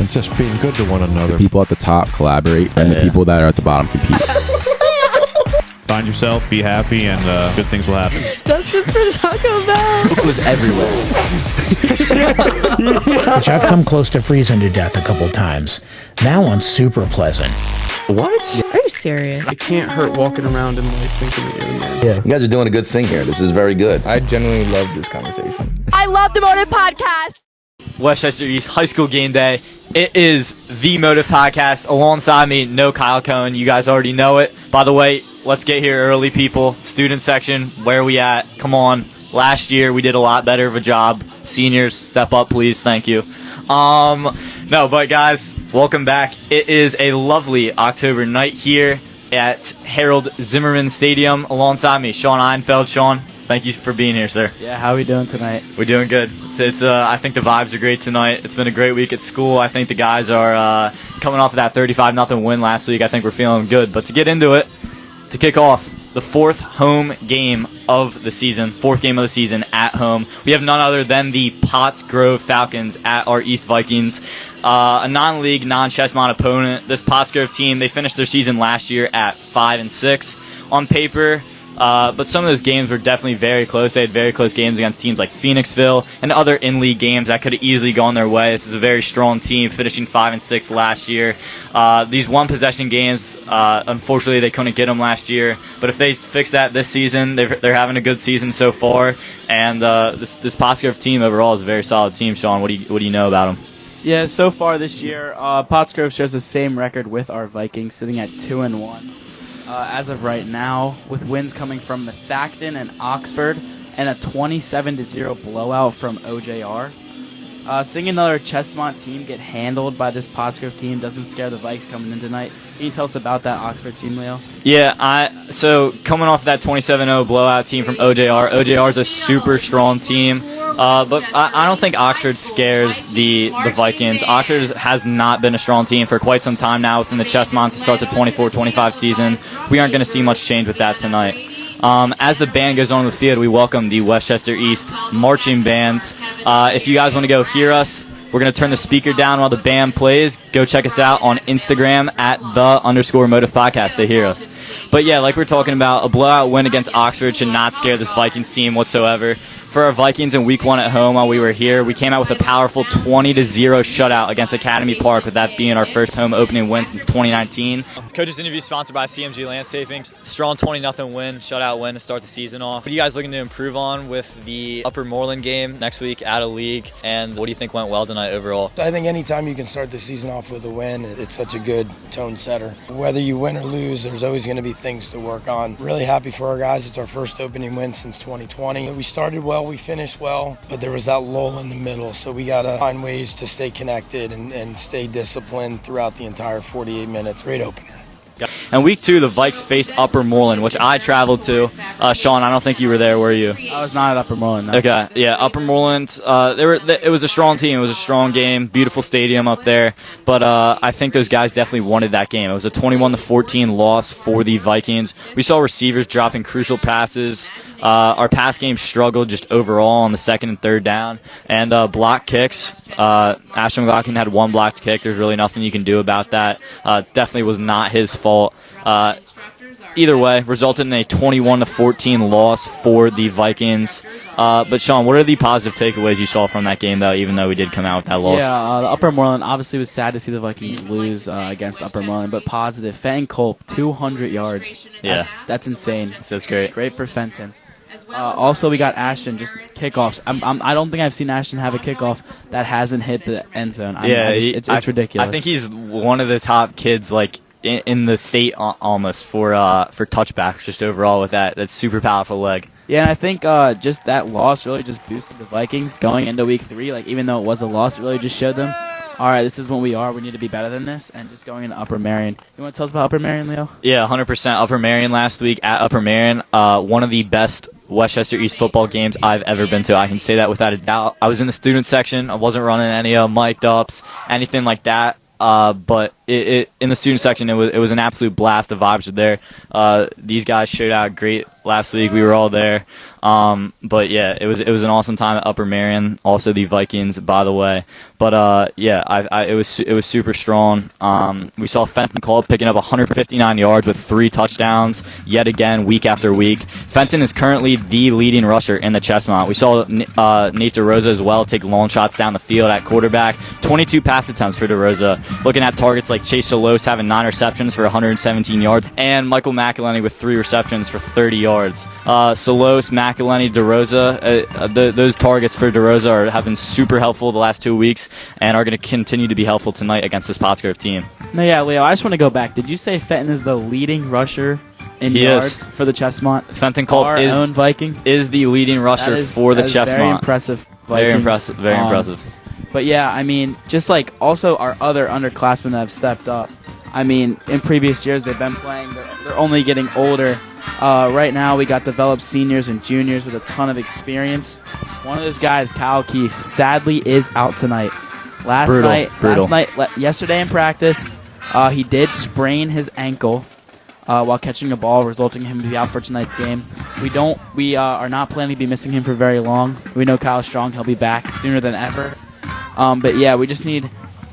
and just being good to one another. The people at the top collaborate, and the people that are at the bottom compete. Find yourself, be happy, and good things will happen. Justice for Taco Bell. It was everywhere. Which I've come close to freezing to death a couple times. That one's super pleasant. What? Are you serious? It can't hurt walking around in life thinking that you're the man. Yeah, you guys are doing a good thing here. This is very good. I genuinely love this conversation. I love the Motive Podcast. Westchester East High School Game Day. It is the Motive Podcast. Alongside me, no Kyle Cohen. You guys already know it. By the way, let's get here early, people. Student section, where are we at? Come on. Last year, we did a lot better of a job. Seniors, step up, please. Thank you. No, but guys, welcome back. It is a lovely October night here at Harold Zimmerman Stadium. Alongside me, Sean Einfeld. Sean, thank you for being here, sir. Yeah, how are we doing tonight? We're doing good. I think the vibes are great tonight. It's been a great week at school. I think the guys are coming off of that 35-0 win last week. I think we're feeling good. But to get into it, to kick off the fourth home game of the season, at home, we have none other than the Pottsgrove Falcons at our East Vikings, a non-league, non-Chessmont opponent. This Pottsgrove team, they finished their season last year at 5-6 on paper. But some of those games were definitely very close. They had very close games against teams like Phoenixville and other in-league games that could have easily gone their way. This is a very strong team, finishing 5-6 last year. These one-possession games, unfortunately, they couldn't get them last year. But if they fix that this season, they're having a good season so far. And this Pottsgrove team overall is a very solid team. Sean, what do you know about them? Yeah, so far this year, Pottsgrove shares the same record with our Vikings, sitting at 2-1. As of right now, with wins coming from Methacton and Oxford, and a 27-0 blowout from OJR. Seeing another Chessmont team get handled by this Pottsgrove team doesn't scare the Vikes coming in tonight. Can you tell us about that Oxford team, Leo? Yeah, so coming off that 27-0 blowout team from OJR, OJR is a super strong team, but I don't think Oxford scares the Vikings. Oxford has not been a strong team for quite some time now within the Chessmont to start the 24-25 season. We aren't going to see much change with that tonight. As the band goes on the field, we welcome the Westchester East Marching Band. If you guys want to go hear us, we're going to turn the speaker down while the band plays. Go check us out on Instagram at _Motive Podcast to hear us. But yeah, like we're talking about, a blowout win against Oxford should not scare this Vikings team whatsoever. For our Vikings in Week 1 at home while we were here, we came out with a powerful 20-0 shutout against Academy Park, with that being our first home opening win since 2019. Coach's interview sponsored by CMG Landscaping. Strong 20-0 win, shutout win to start the season off. What are you guys looking to improve on with the Upper Moreland game next week out of league? And what do you think went well tonight overall? I think anytime you can start the season off with a win, it's such a good tone setter. Whether you win or lose, there's always going to be things to work on. Really happy for our guys. It's our first opening win since 2020. We started well, we finished well, but there was that lull in the middle, so we got to find ways to stay connected and stay disciplined throughout the entire 48 minutes. Great opener. And Week 2, the Vikes faced Upper Moreland, which I traveled to. Sean, I don't think you were there, were you? I was not at Upper Moreland. No. Okay, yeah, Upper Moreland. It was a strong team. It was a strong game. Beautiful stadium up there. But I think those guys definitely wanted that game. It was a 21-14 loss for the Vikings. We saw receivers dropping crucial passes. Our pass game struggled just overall on the second and third down. And block kicks. Ashton McLaughlin had one blocked kick. There's really nothing you can do about that. Definitely was not his fault. Either way, resulted in a 21-14 loss for the Vikings. But Sean, what are the positive takeaways you saw from that game, though, even though we did come out with that loss? Yeah, the Upper Moreland, obviously was sad to see the Vikings lose against Upper Moreland, but positive. Fenton Culp, 200 yards. That's insane. That's great. Great for Fenton. Also, we got Ashton, just kickoffs. I don't think I've seen Ashton have a kickoff that hasn't hit the end zone. It's ridiculous. I think he's one of the top kids, like, in the state almost for touchbacks, just overall with that super powerful leg. Yeah, and I think just that loss really just boosted the Vikings going into Week 3. Like, even though it was a loss, it really just showed them, all right, this is what we are. We need to be better than this. And just going into Upper Marion. You want to tell us about Upper Marion, Leo? Yeah, 100% Upper Marion last week at Upper Marion. One of the best Westchester East football games I've ever been to. I can say that without a doubt. I was in the student section. I wasn't running any mic'd ups, anything like that. But in the student section, it was an absolute blast. The vibes were there. These guys showed out great last week. We were all there. But yeah, it was an awesome time at Upper Marion. Also the Vikings, by the way. But it was super strong. We saw Fenton Culp picking up 159 yards with 3 touchdowns yet again, week after week. Fenton is currently the leading rusher in the Chestnut. We saw Nate DeRosa as well take long shots down the field at quarterback. 22 pass attempts for DeRosa. Looking at targets like Chase Salos having 9 receptions for 117 yards, and Michael McElhenney with 3 receptions for 30 yards. Salos, McElhenney, DeRosa, those targets for DeRosa have been super helpful the last 2 weeks and are going to continue to be helpful tonight against this Pottsgrove team. No, yeah, Leo, I just want to go back. Did you say Fenton is the leading rusher in yards for the Chestnut? Fenton Culp our own Viking is the leading rusher for the Chestnut. Very impressive. Vikings. Very impressive. Very impressive. But yeah, I mean, just like also our other underclassmen that have stepped up. I mean, in previous years they've been playing. They're only getting older. Right now we got developed seniors and juniors with a ton of experience. One of those guys, Kyle Keefe, sadly is out tonight. Yesterday in practice, he did sprain his ankle while catching a ball, resulting in him to be out for tonight's game. We are not planning to be missing him for very long. We know Kyle's strong; he'll be back sooner than ever. But yeah, we just need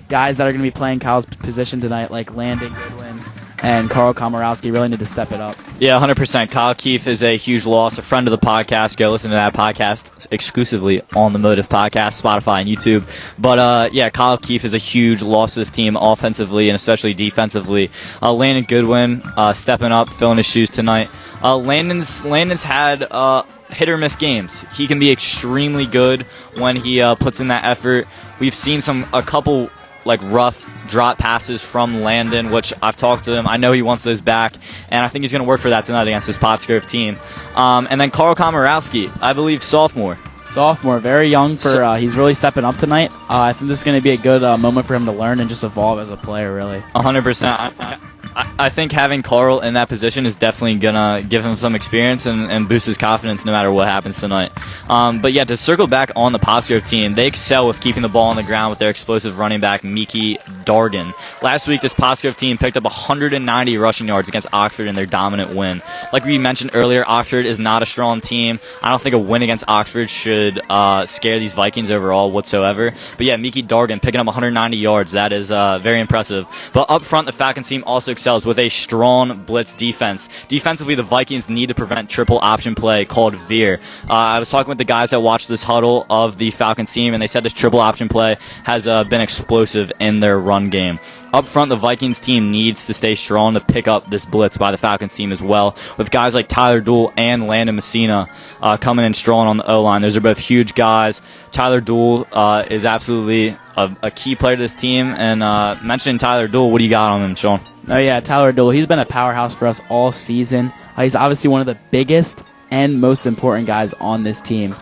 guys that are going to be playing Kyle's position tonight, like Landon Goodwin and Carl Komorowski, really need to step it up. Yeah, 100%. Kyle Keefe is a huge loss, a friend of the podcast. Go listen to that podcast exclusively on the Motive Podcast, Spotify, and YouTube. But yeah, Kyle Keefe is a huge loss to this team offensively and especially defensively. Landon Goodwin stepping up, filling his shoes tonight. Landon's had hit or miss games. He can be extremely good when he puts in that effort. We've seen a couple rough drop passes from Landon, which I've talked to him. I know he wants those back, and I think he's going to work for that tonight against this Pottsgrove team. And then Carl Komorowski, I believe sophomore, very young he's really stepping up tonight. I think this is going to be a good moment for him to learn and just evolve as a player, really. 100%. I think having Carl in that position is definitely going to give him some experience and boost his confidence no matter what happens tonight. But yeah, to circle back on the Pottsgrove team, they excel with keeping the ball on the ground with their explosive running back, Miki Dargan. Last week, this Pottsgrove team picked up 190 rushing yards against Oxford in their dominant win. Like we mentioned earlier, Oxford is not a strong team. I don't think a win against Oxford should scare these Vikings overall whatsoever. But yeah, Miki Dargan picking up 190 yards. That is very impressive. But up front, the Falcons team also excels with a strong blitz defense. Defensively, the Vikings need to prevent triple option play called veer. I was talking with the guys that watched this huddle of the Falcons team, and they said this triple option play has been explosive in their run game. Up front, the Vikings team needs to stay strong to pick up this blitz by the Falcons team as well, with guys like Tyler Dool and Landon Messina coming in strong on the O-line. Those are both huge guys. Tyler Dool is absolutely a key player to this team, and mentioning Tyler Dool, what do you got on him, Sean? Oh yeah, Tyler Dool. He's been a powerhouse for us all season. He's obviously one of the biggest and most important guys on this team.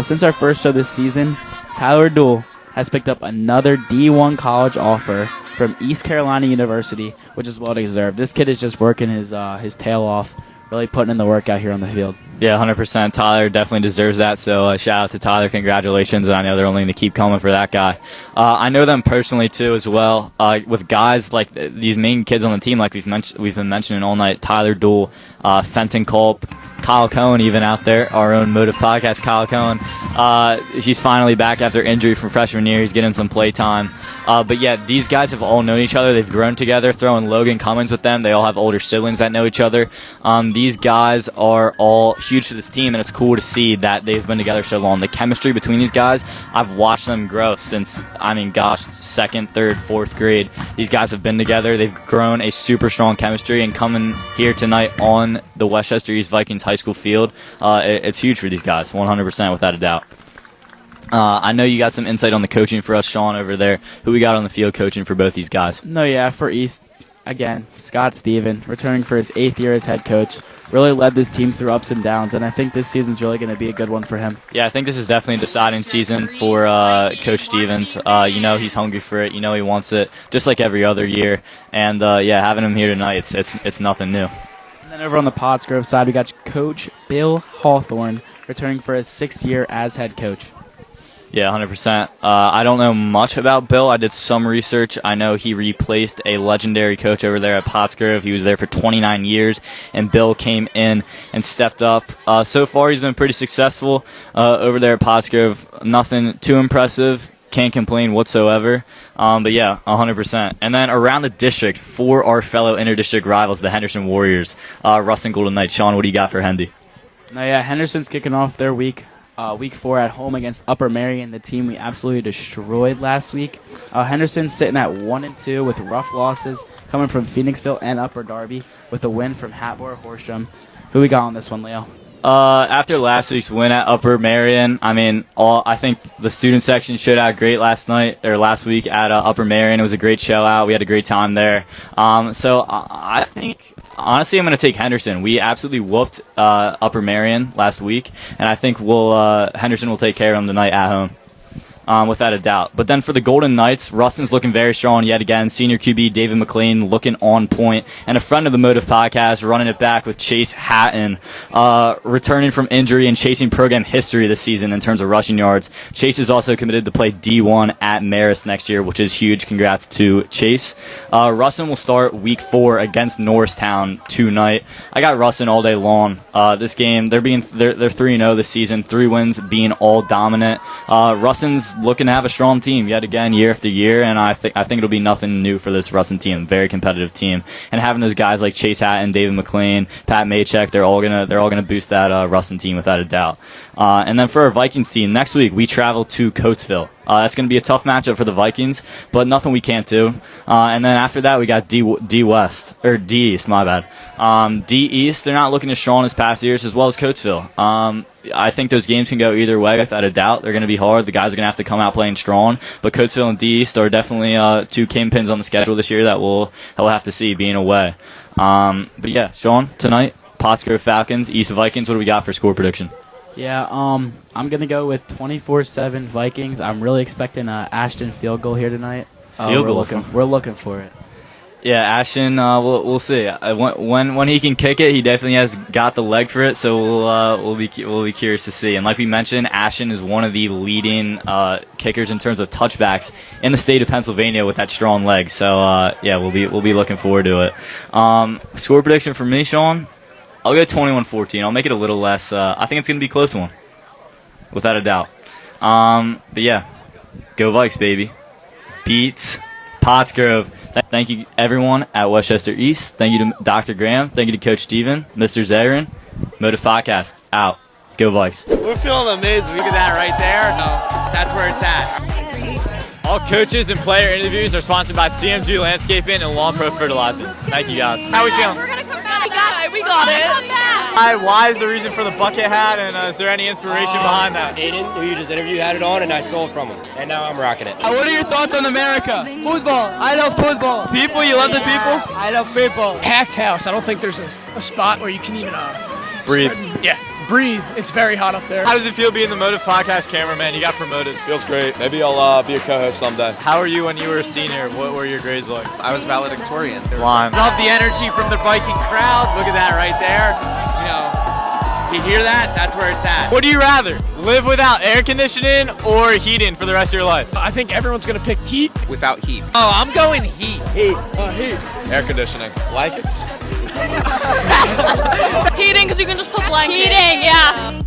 Since our first show this season, Tyler Dool has picked up another D1 college offer from East Carolina University, which is well deserved. This kid is just working his tail off, really putting in the work out here on the field. Yeah, 100%. Tyler definitely deserves that, so shout out to Tyler. Congratulations, and I know they're only going to keep coming for that guy. I know them personally, too, as well, with guys like these main kids on the team, like we've been mentioning all night, Tyler Dool, Fenton Culp, Kyle Cohen even out there, our own Motive Podcast, Kyle Cohen. He's finally back after injury from freshman year. He's getting some play time. But yeah, these guys have all known each other. They've grown together, throwing Logan Cummins with them. They all have older siblings that know each other. These guys are all huge to this team, and it's cool to see that they've been together so long. The chemistry between these guys, I've watched them grow since, second, third, fourth grade. These guys have been together. They've grown a super strong chemistry, and coming here tonight on the Westchester East Vikings high school field, it's huge for these guys, 100% without a doubt. I know you got some insight on the coaching for us, Sean, over there. Who we got on the field coaching for both these guys? No, yeah, for East, again, Scott Steven, returning for his 8th year as head coach, really led this team through ups and downs, and I think this season's really going to be a good one for him. Yeah, I think this is definitely a deciding season for Coach Stevens. He's hungry for it. He wants it, just like every other year. And, having him here tonight, it's nothing new. And then over on the Pottsgrove side, we got Coach Bill Hawthorne returning for his 6th year as head coach. Yeah, 100%. I don't know much about Bill. I did some research. I know he replaced a legendary coach over there at Pottsgrove. He was there for 29 years, and Bill came in and stepped up. So far, he's been pretty successful over there at Pottsgrove. Nothing too impressive. Can't complain whatsoever. But yeah, 100%. And then around the district, for our fellow interdistrict rivals, the Henderson Warriors, Ruston Golden Knights. Sean, what do you got for Hendy? No, yeah, Henderson's kicking off their week 4 at home against Upper Marion, the team we absolutely destroyed last week. Henderson's sitting at 1-2 with rough losses coming from Phoenixville and Upper Darby, with a win from Hatboro Horsham. Who we got on this one, Leo? After last week's win at Upper Marion, I think the student section showed out great last week at Upper Marion. It was a great show out. We had a great time there. So I think, honestly, I'm going to take Henderson. We absolutely whooped Upper Marion last week, and I think Henderson will take care of them tonight at home. Without a doubt. But then for the Golden Knights, Ruston's looking very strong yet again. Senior QB David McLean looking on point. And a friend of the Motive Podcast running it back with Chase Hatton, returning from injury and chasing program history this season in terms of rushing yards. Chase is also committed to play D1 at Marist next year, which is huge. Congrats to Chase. Ruston will start week 4 against Norristown tonight. I got Ruston all day long. This game, they're 3-0 this season, 3 wins being all dominant. Ruston's looking to have a strong team yet again year after year, and I think it'll be nothing new for this Ruston team. Very competitive team, and having those guys like Chase Hatton, David McLean, Pat Maychek, they're all gonna boost that Ruston team without a doubt. And then for our Vikings team, next week we travel to Coatesville. That's going to be a tough matchup for the Vikings, but nothing we can't do. And then after that, we got D East, my bad. D East, they're not looking as strong as past years, as well as Coatesville. I think those games can go either way, without a doubt. They're going to be hard. The guys are going to have to come out playing strong. But Coatesville and D East are definitely 2 kingpins on the schedule this year that we'll have to see being away. But yeah, Sean, tonight, Pottsgrove Falcons, East Vikings, what do we got for score prediction? Yeah, I'm going to go with 24-7 Vikings. I'm really expecting an Ashton field goal here tonight. Field goal? We're looking for it. Yeah, Ashton, we'll see. When he can kick it, he definitely has got the leg for it, so we'll be curious to see. And like we mentioned, Ashton is one of the leading kickers in terms of touchbacks in the state of Pennsylvania with that strong leg. So yeah, we'll be looking forward to it. Score prediction for me, Sean? I'll go 21-14. I'll make it a little less. I think it's going to be a close one, without a doubt. But yeah, go Vikes, baby. Beats Pottsgrove. Thank you, everyone at Westchester East. Thank you to Dr. Graham. Thank you to Coach Steven, Mr. Zarin. Motive Podcast, out. Go Vikes. We're feeling amazing. Look at that right there. No, that's where it's at. All coaches and player interviews are sponsored by CMG Landscaping and Lawn Pro Fertilizing. Thank you, guys. How are we feeling? We're gonna come back. We got it. Why is the reason for the bucket hat, and is there any inspiration behind that? Aiden, who you just interviewed, had it on, and I stole it from him. And now I'm rocking it. What are your thoughts on America? Football. I love football. People, you love the people? I love people. Packed house. I don't think there's a spot where you can even Breathe. breathe. It's very hot up there. How does it feel being the Motive Podcast cameraman? You got promoted. Feels great. Maybe I'll be a co-host someday. How were you when you were a senior? What were your grades like? I was valedictorian. Love the energy from the Viking crowd. Look at that right there. You hear that? That's where it's at. What do you rather? Live without air conditioning or heating for the rest of your life? I think everyone's going to pick heat. Without heat. Oh, I'm going heat. Heat. Heat. Air conditioning. Blankets. Heating, because you can just put blankets. Heating, yeah.